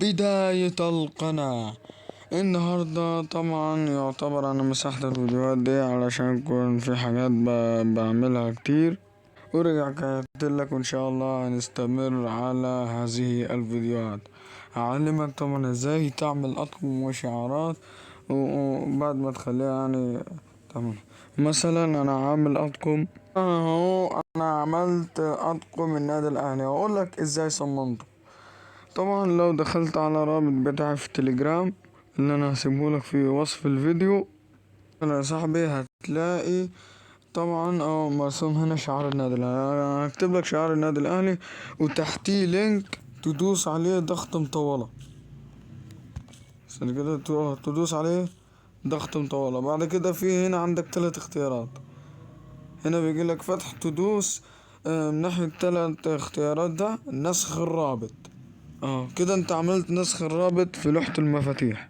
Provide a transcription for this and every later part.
بداية القناة. النهاردة طبعا يعتبر أنا مسحت الفيديوهات دي علشان يكون في حاجات بعملها كتير، ورجعت لك وإن شاء الله هنستمر على هذه الفيديوهات. هعلمك طبعا ازاي تعمل أطقم وشعارات وبعد ما تخليها تمام. مثلا أنا عامل أطقم اهو، أنا عملت أطقم النادي الأهلي، هقولك ازاي صممته. طبعا لو دخلت على رابط بتاعي في تليجرام اللي انا هسيبهولك في وصف الفيديو يا صاحبي، هتلاقي طبعا مرسوم هنا شعار النادي الاهلي. انا هكتب لك شعار النادي الاهلي وتحتيه لينك تدوس عليه ضغط مطولة، عشان كده تدوس عليه ضغط مطولة. بعد كده في هنا عندك 3 اختيارات، هنا بيجيلك فتح تدوس من ناحية 3 اختيارات، ده نسخ الرابط. كده انت عملت نسخ الرابط في لوحة المفاتيح.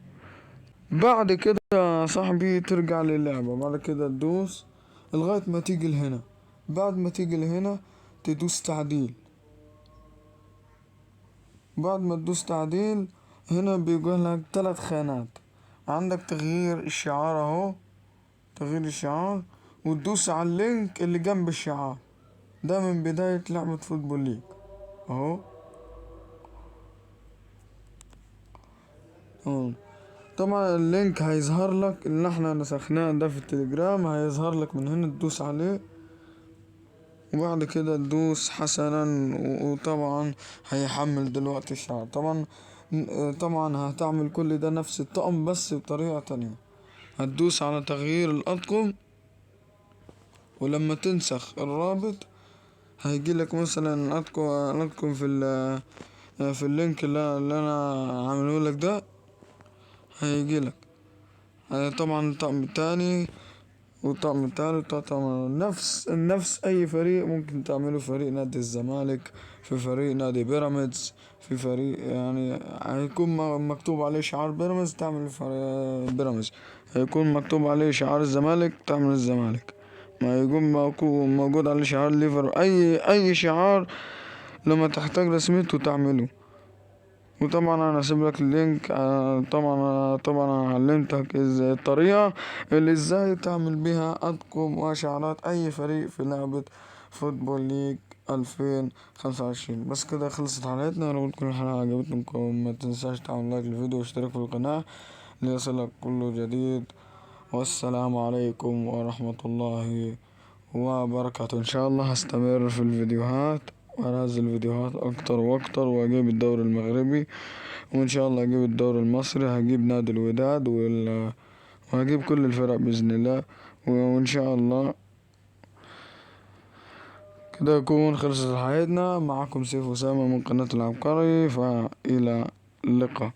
بعد كده يا صاحبي ترجع للعبة، بعد كده تدوس لغاية ما تيجي لهنا. بعد ما تيجي لهنا تدوس تعديل. بعد ما تدوس تعديل هنا بيقول لك 3 خانات، عندك تغيير الشعار اهو، تغيير الشعار، وتدوس على اللينك اللي جنب الشعار ده من بداية لعبة فوتبول ليج اهو. طبعا اللينك هيظهر لك اللي احنا نسخناه ده في التليجرام، هيظهر لك من هنا تدوس عليه، وبعد كده تدوس حسنا وطبعا هيحمل دلوقتي الشعر. طبعا هتعمل كل ده نفس الطقم بس بطريقة تانية. هتدوس على تغيير الأطقم، ولما تنسخ الرابط هيجيلك مثلا الأطقم في اللينك اللي انا عامله لك ده، هيجيلك طبعا الطقم التاني والطقم التالت. طبعا نفس اي فريق ممكن تعمله، فريق نادي الزمالك، في فريق نادي بيراميدز، في فريق هيكون مكتوب عليه شعار بيراميدز تعمل فريق بيراميدز، هيكون مكتوب عليه شعار الزمالك تعمل الزمالك، ما يكون موجود عليه شعار ليفر، اي شعار لما تحتاج رسميته تعمله. وطبعا انا هسيب لك اللينك. طبعا انا علمتك ازاي الطريقه اللي ازاي تعمل بيها اطقم وشعارات اي فريق في لعبه فوتبول ليج 2025. بس كده خلصت حلقتنا. لو تكون الحلقه عجبتكم ما تنساش تعمل لايك للفيديو واشتراك في القناه ليصلك كل جديد. والسلام عليكم ورحمه الله وبركاته. ان شاء الله هستمر في الفيديوهات وانزل فيديوهات اكتر واكتر، واجيب الدوري المغربي، وان شاء الله اجيب الدوري المصري، هجيب نادي الوداد وهجيب كل الفرق باذن الله. وان شاء الله كده يكون خلصت حياتنا. معكم سيف أسامة من قناة العبقري، فإلى اللقاء.